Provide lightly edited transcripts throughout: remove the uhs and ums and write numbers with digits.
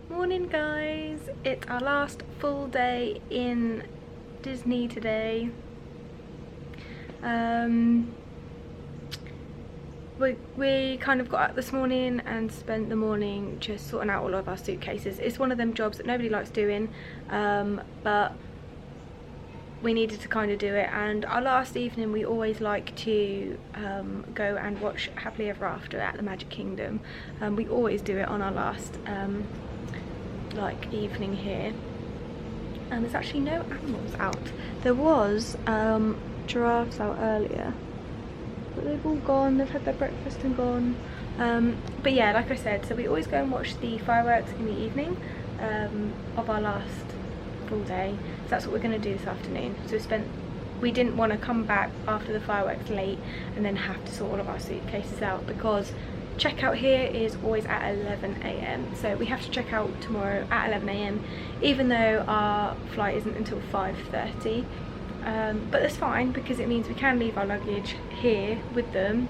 Morning guys, it's our last full day in Disney today. We kind of got up this morning and spent the morning just sorting out all of our suitcases. It's one of them jobs that nobody likes doing, but we needed to kind of do it. And our last evening we always like to go and watch Happily Ever After at the Magic Kingdom. We always do it on our last like evening here. There's actually no animals out. There was giraffes out earlier, but they've all gone. They've had their breakfast and gone. But yeah, like I said, so we always go and watch the fireworks in the evening of our last full day. So that's what we're going to do this afternoon. So we didn't want to come back after the fireworks late and then have to sort all of our suitcases out, because checkout here is always at 11 AM. So we have to check out tomorrow at 11 AM, even though our flight isn't until 5:30. But that's fine, because it means we can leave our luggage here with them,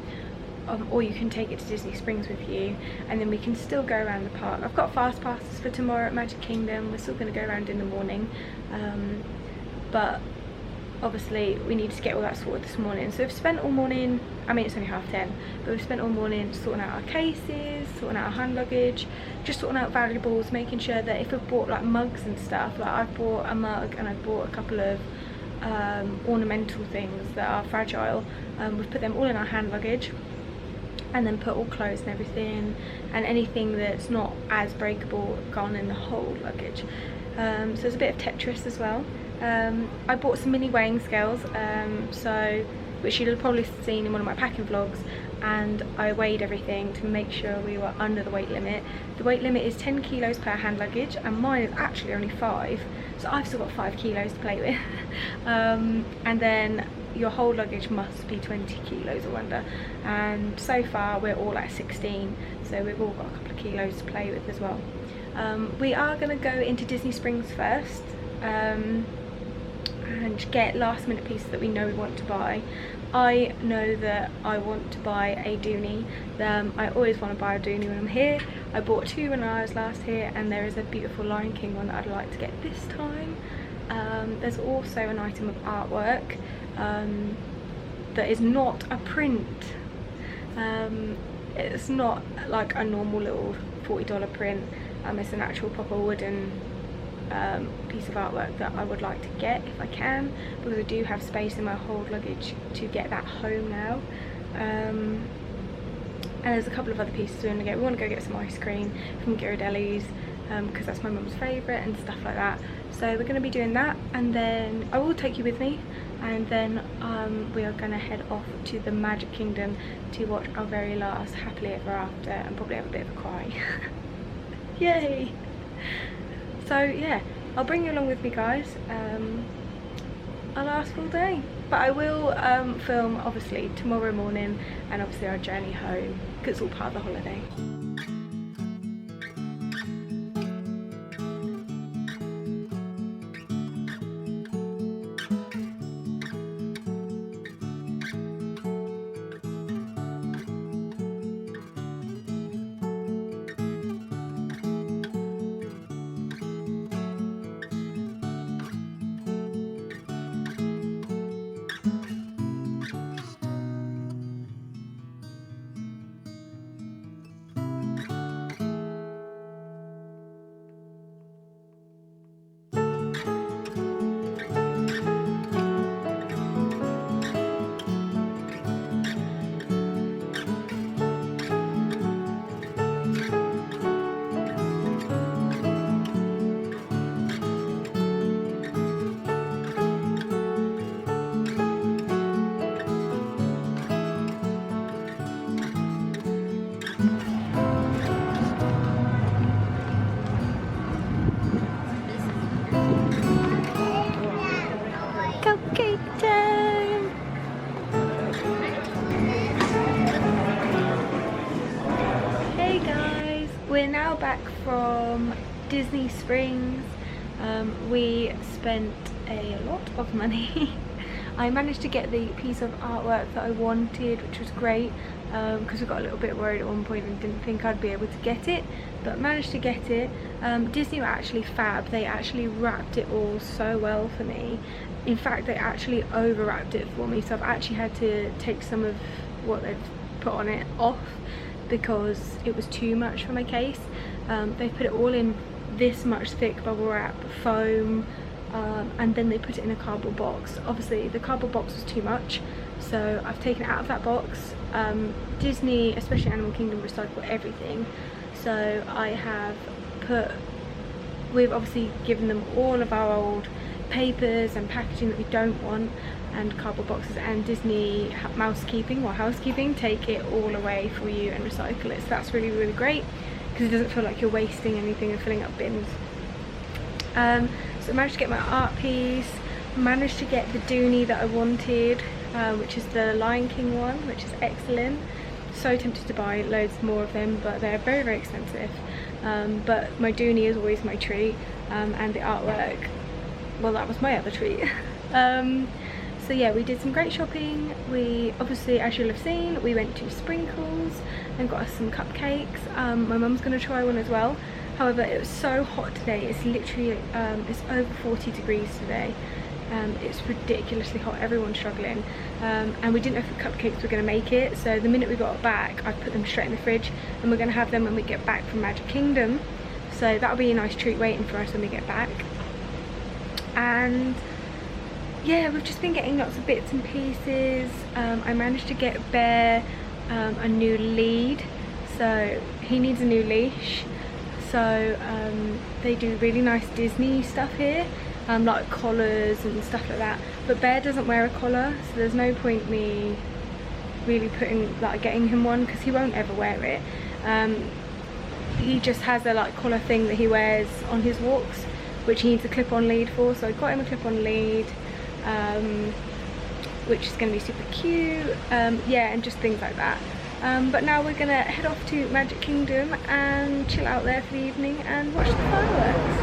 or you can take it to Disney Springs with you, and then we can still go around the park. I've got fast passes for tomorrow at Magic Kingdom. We're still going to go around in the morning, but obviously we need to get all that sorted this morning. So we've spent all morning, I mean it's only 10:30, but we've spent all morning sorting out our cases, sorting out our hand luggage, just sorting out valuables, making sure that if we've bought like mugs and stuff, like I've bought a mug and I've bought a couple of ornamental things that are fragile, we've put them all in our hand luggage, and then put all clothes and everything, and anything that's not as breakable gone in the whole luggage. So there's a bit of Tetris as well. I bought some mini weighing scales, which you'll have probably seen in one of my packing vlogs, and I weighed everything to make sure we were under the weight limit. The weight limit is 10 kilos per hand luggage, and mine is actually only 5, so I've still got 5 kilos to play with. And then your whole luggage must be 20 kilos or under, and so far we're all at 16, so we've all got a couple of kilos to play with as well. We are going to go into Disney Springs first, and get last minute pieces that we know we want to buy. I know that I want to buy a Dooney. I always want to buy a Dooney when I'm here. I bought 2 when I was last here, and there is a beautiful Lion King one that I'd like to get this time. There's also an item of artwork that is not a print. It's not like a normal little $40 print. It's an actual proper wooden piece of artwork that I would like to get if I can, because I do have space in my whole luggage to get that home now. And there's a couple of other pieces we want to get. We want to go get some ice cream from Ghirardelli's, because that's my mum's favourite and stuff like that. So we're going to be doing that, and then I will take you with me, and then we are going to head off to the Magic Kingdom to watch our very last Happily Ever After and probably have a bit of a cry. Yay! So yeah, I'll bring you along with me guys, our last full day. But I will film obviously tomorrow morning, and obviously our journey home, because it's all part of the holiday. We're now back from Disney Springs. We spent a lot of money. I managed to get the piece of artwork that I wanted, which was great. because we got a little bit worried at one point and didn't think I'd be able to get it, but managed to get it. Disney were actually fab. They actually wrapped it all so well for me. In fact, they actually over wrapped it for me, so I've actually had to take some of what they've put on it off because it was too much for my case. They put it all in this much thick bubble wrap foam, and then they put it in a cardboard box. Obviously the cardboard box was too much, so I've taken it out of that box. Disney, especially Animal Kingdom, recycle everything, so I have we've obviously given them all of our old papers and packaging that we don't want, and cardboard boxes, and Disney housekeeping take it all away for you and recycle it. So that's really, really great because it doesn't feel like you're wasting anything and filling up bins. So I managed to get my art piece, managed to get the Dooney that I wanted, which is the Lion King one, which is excellent. So tempted to buy loads more of them, but they're very, very expensive. But my Dooney is always my treat, and the artwork, well, that was my other treat. So yeah, we did some great shopping. We obviously, as you'll have seen, we went to Sprinkles and got us some cupcakes. My mum's going to try one as well. However, it was so hot today. It's literally it's over 40 degrees today. It's ridiculously hot. Everyone's struggling, and we didn't know if the cupcakes were going to make it, so the minute we got back I put them straight in the fridge, and we're going to have them when we get back from Magic Kingdom, so that'll be a nice treat waiting for us when we get back. And yeah, we've just been getting lots of bits and pieces. I managed to get Bear a new lead, so he needs a new leash. So they do really nice Disney stuff here, like collars and stuff like that, but Bear doesn't wear a collar, so there's no point me really getting him one because he won't ever wear it. He just has a collar thing that he wears on his walks, which he needs a clip-on lead for, so I got him a clip-on lead, which is going to be super cute. Yeah, and just things like that. But now we're going to head off to Magic Kingdom and chill out there for the evening and watch the fireworks.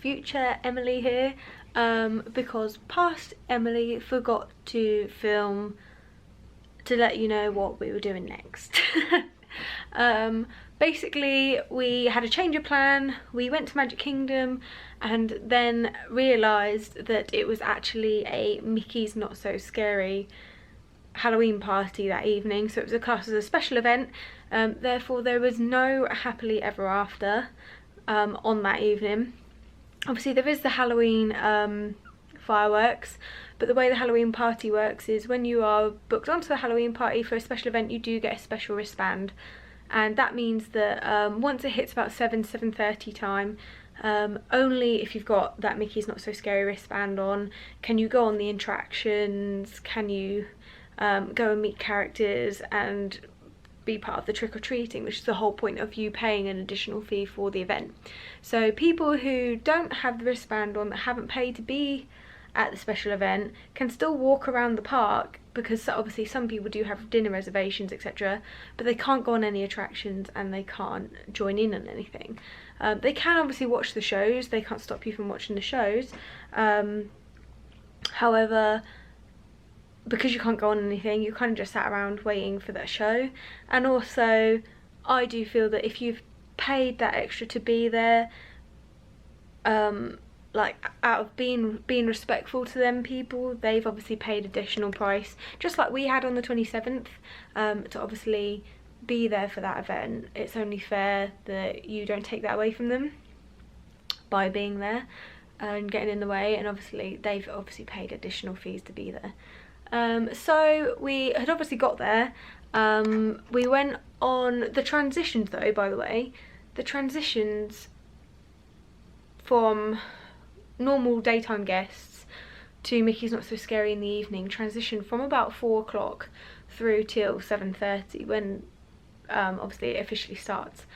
future Emily here, because past Emily forgot to film to let you know what we were doing next. Basically we had a change of plan. We went to Magic Kingdom and then realised that it was actually a Mickey's Not So Scary Halloween party that evening, so it was a class as a special event. Therefore there was no happily ever after on that evening. Obviously there is the Halloween fireworks, but the way the Halloween party works is when you are booked onto the Halloween party for a special event, you do get a special wristband, and that means that once it hits about 7:30 time, only if you've got that Mickey's Not So Scary wristband on can you go on the attractions, can you go and meet characters and be part of the trick-or-treating, which is the whole point of you paying an additional fee for the event. So people who don't have the wristband on, that haven't paid to be at the special event, can still walk around the park, because obviously some people do have dinner reservations, etc., but they can't go on any attractions and they can't join in on anything. They can obviously watch the shows, they can't stop you from watching the shows. However, because you can't go on anything, you kind of just sat around waiting for that show. And also I do feel that if you've paid that extra to be there, like out of being respectful to them people, they've obviously paid additional price, just like we had on the 27th, to obviously be there for that event. It's only fair that you don't take that away from them by being there and getting in the way, and obviously they've obviously paid additional fees to be there. So we had obviously got there. We went on the transitions though, by the way. The transitions from normal daytime guests to Mickey's Not So Scary in the evening transition from about 4 o'clock through till 7:30 when obviously it officially starts.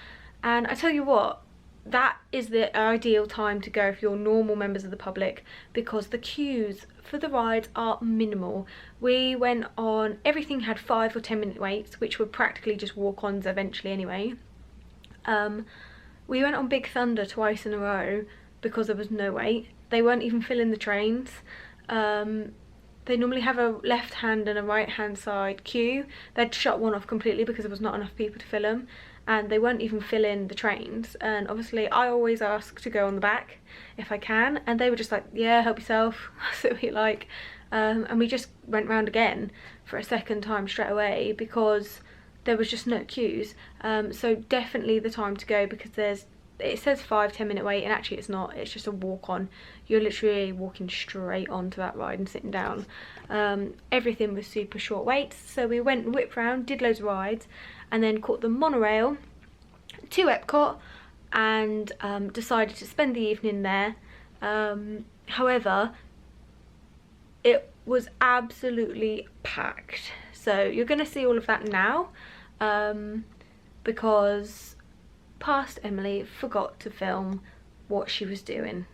And I tell you what, that is the ideal time to go if you're normal members of the public, because the queues for the rides are minimal. We went on, everything had 5 or 10 minute waits, which were practically just walk-ons eventually anyway. We went on Big Thunder twice in a row because there was no wait. They weren't even filling the trains. They normally have a left hand and a right hand side queue. They'd shut one off completely because there was not enough people to fill them, and they weren't even filling the trains. And obviously I always ask to go on the back if I can, and they were just like, yeah, help yourself. So we like, and we just went round again for a second time straight away because there was just no queues. So definitely the time to go, because it says 5-10 minute wait, and actually it's not, it's just a walk on. You're literally walking straight onto that ride and sitting down. Everything was super short waits, so we went and whipped round, did loads of rides, and then caught the monorail to Epcot and decided to spend the evening there. However, it was absolutely packed, so you're going to see all of that now, because past Emily forgot to film what she was doing.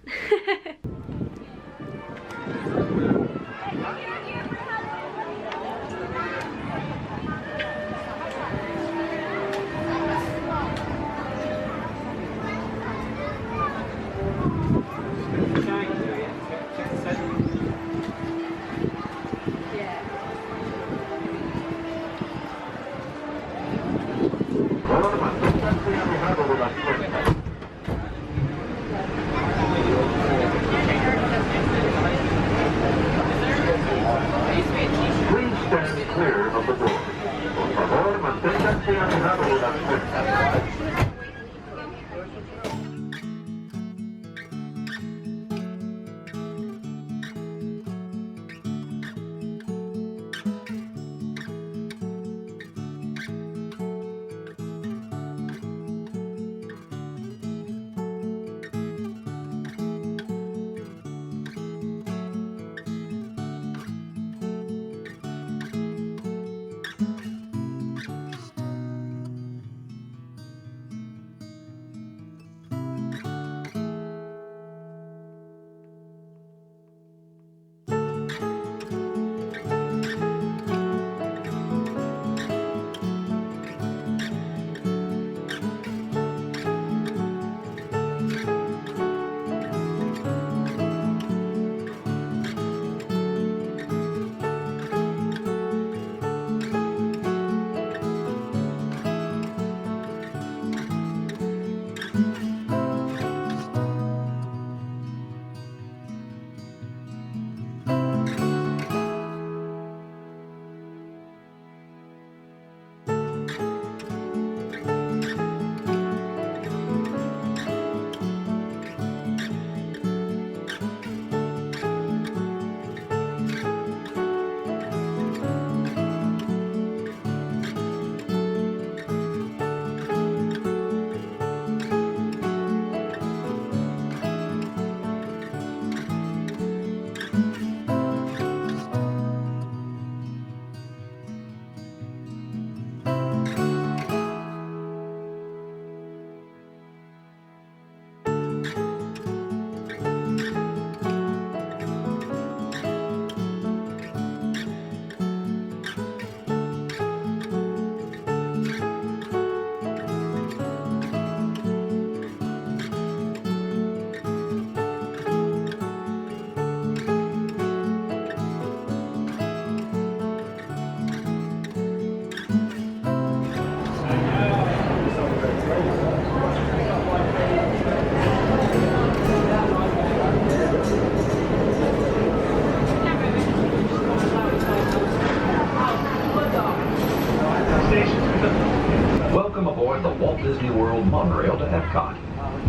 Walt Disney World monorail to Epcot.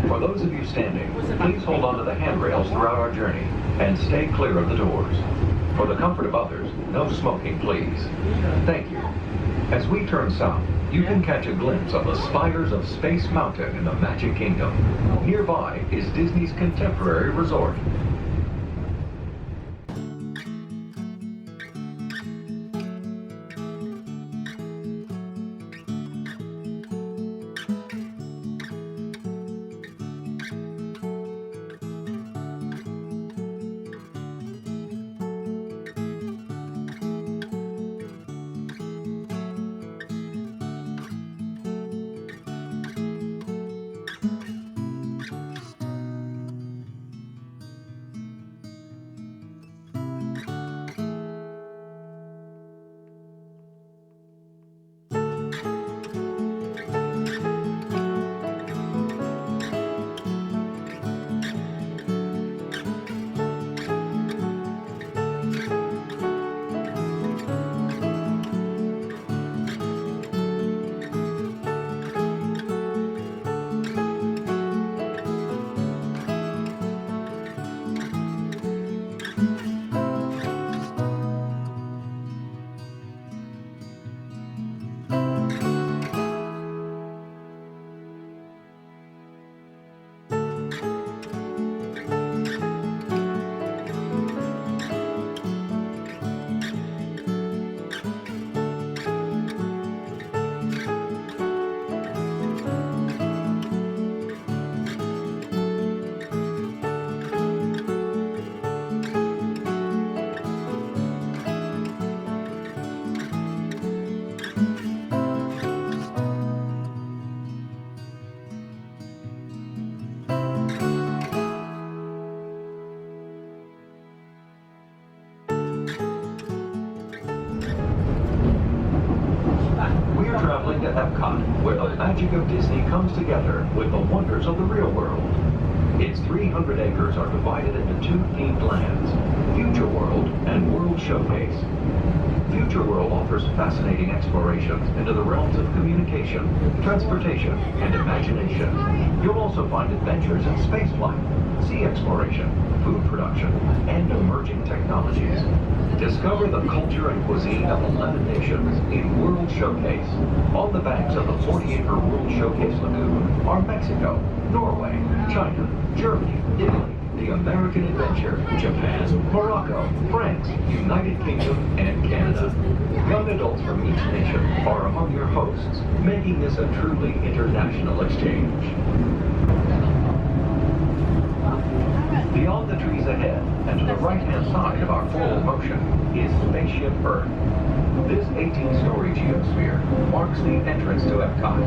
For those of you standing, please hold on to the handrails throughout our journey and stay clear of the doors. For the comfort of others, no smoking, please. Thank you. As we turn south, you can catch a glimpse of the spires of Space Mountain in the Magic Kingdom. Nearby is Disney's contemporary resort. We're traveling to Epcot, where the magic of Disney comes together with the wonders of the real world. Its 300 acres are divided into two themed lands, Future World and World Showcase. Future World offers fascinating explorations into the realms of communication, transportation, and imagination. You'll also find adventures in spaceflight, sea exploration, food production, and emerging technologies. Discover the culture and cuisine of 11 nations in World Showcase. On the banks of the 40-acre World Showcase Lagoon are Mexico, Norway, China, Germany, Italy, the American Adventure, Japan, Morocco, France, United Kingdom, and Canada. Young adults from each nation are among your hosts, making this a truly international exchange. Beyond the trees ahead, and to the right-hand side of our forward motion, is Spaceship Earth. This 18-story geosphere marks the entrance to Epcot.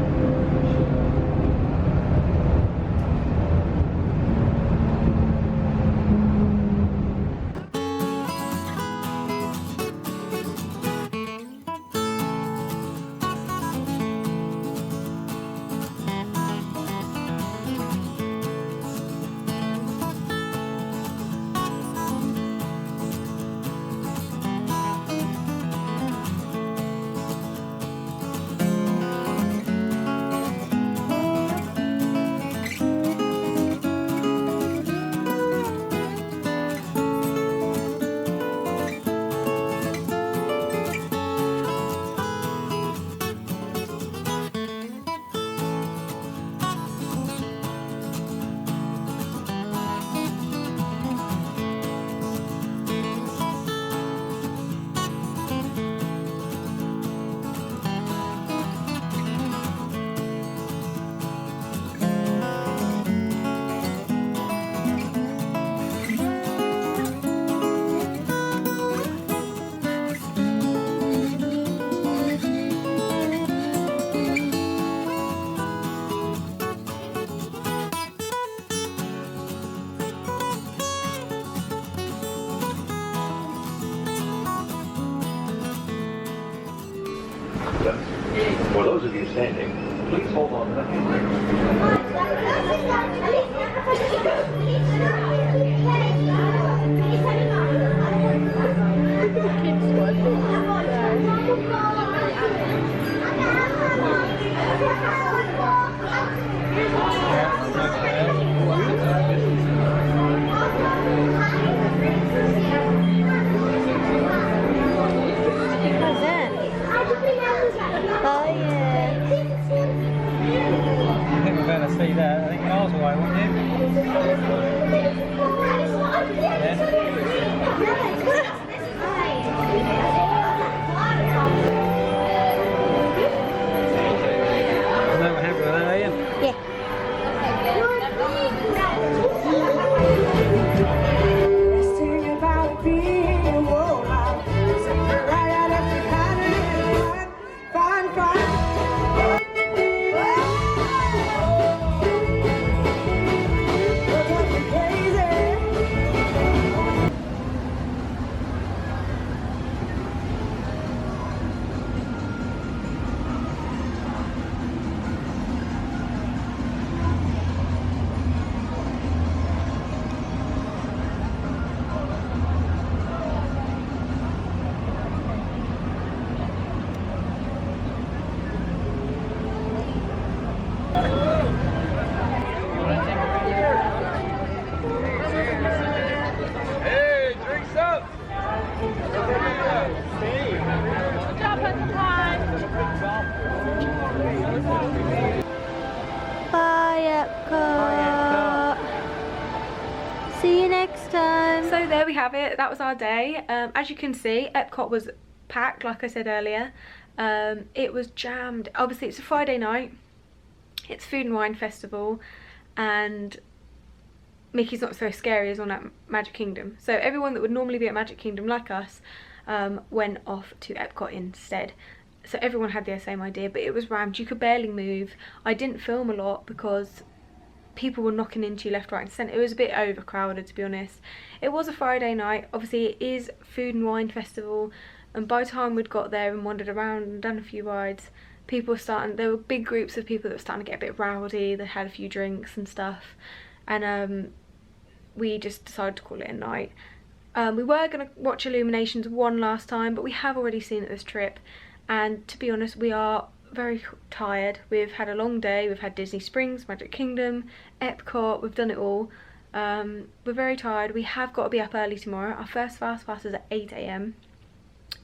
For those of you standing, please hold on to the handrails. going to see that. I think miles away, wouldn't you? No, we're happy with that, are you? Yeah. Bye, Epcot. See you next time. So there we have it. That was our day. As you can see, Epcot was packed, like I said earlier. It was jammed. Obviously, it's a Friday night. It's Food and Wine Festival, and Mickey's Not So Scary is on at Magic Kingdom. So everyone that would normally be at Magic Kingdom, like us, went off to Epcot instead. So everyone had the same idea, but it was rammed. You could barely move. I didn't film a lot because people were knocking into you left, right and centre. It was a bit overcrowded, to be honest. It was a Friday night. Obviously, it is Food and Wine Festival, and by the time we'd got there and wandered around and done a few rides, people were starting, there were big groups of people that were starting to get a bit rowdy. They had a few drinks and stuff, and we just decided to call it a night. We were going to watch Illuminations one last time, but we have already seen it this trip, and to be honest, we are very tired. We've had a long day. We've had Disney Springs, Magic Kingdom, Epcot. We've done it all. We're very tired. We have got to be up early tomorrow. Our first fast pass is at 8 AM.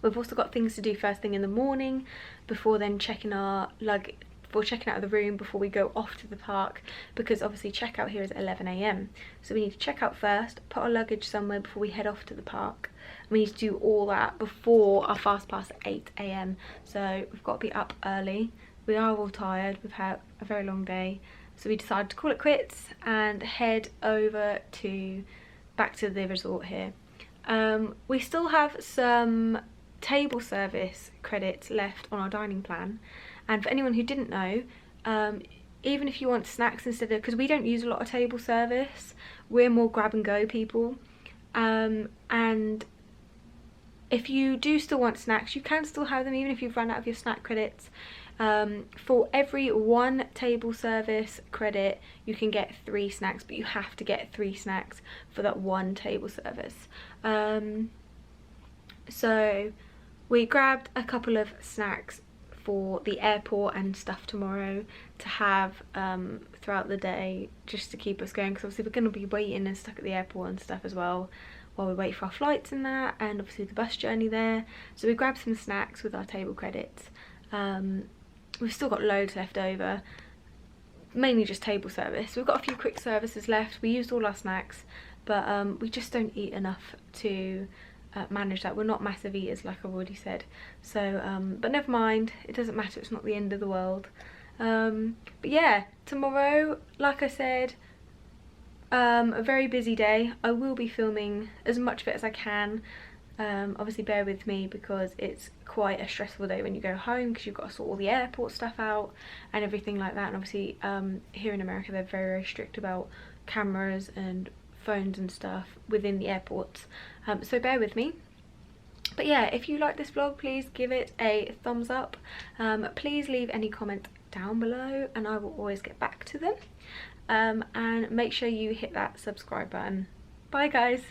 We've also got things to do first thing in the morning before then checking our luggage, before checking out of the room, before we go off to the park, because obviously checkout here is at 11 AM. So we need to check out first, put our luggage somewhere before we head off to the park. We need to do all that before our fast pass at 8 AM. So we've got to be up early. We are all tired. We've had a very long day. So we decided to call it quits and head over to back to the resort here. We still have some table service credits left on our dining plan, and for anyone who didn't know, even if you want snacks instead of, because we don't use a lot of table service, we're more grab and go people, and if you do still want snacks, you can still have them even if you've run out of your snack credits. For every one table service credit you can get 3 snacks, but you have to get 3 snacks for that one table service. So we grabbed a couple of snacks for the airport and stuff tomorrow to have throughout the day, just to keep us going, because obviously we're going to be waiting and stuck at the airport and stuff as well while we wait for our flights and that, and obviously the bus journey there. So we grabbed some snacks with our table credits. We've still got loads left over, mainly just table service. We've got a few quick services left. We used all our snacks, but we just don't eat enough to manage that. We're not massive eaters, like I've already said, so but never mind, it doesn't matter, it's not the end of the world. But yeah, tomorrow, like I said, a very busy day. I will be filming as much of it as I can. Obviously bear with me because it's quite a stressful day when you go home, because you've got to sort all the airport stuff out and everything like that, and obviously here in America they're very, very strict about cameras and phones and stuff within the airports, so bear with me. But yeah, if you like this vlog, please give it a thumbs up. Please leave any comment down below and I will always get back to them, and make sure you hit that subscribe button. Bye guys.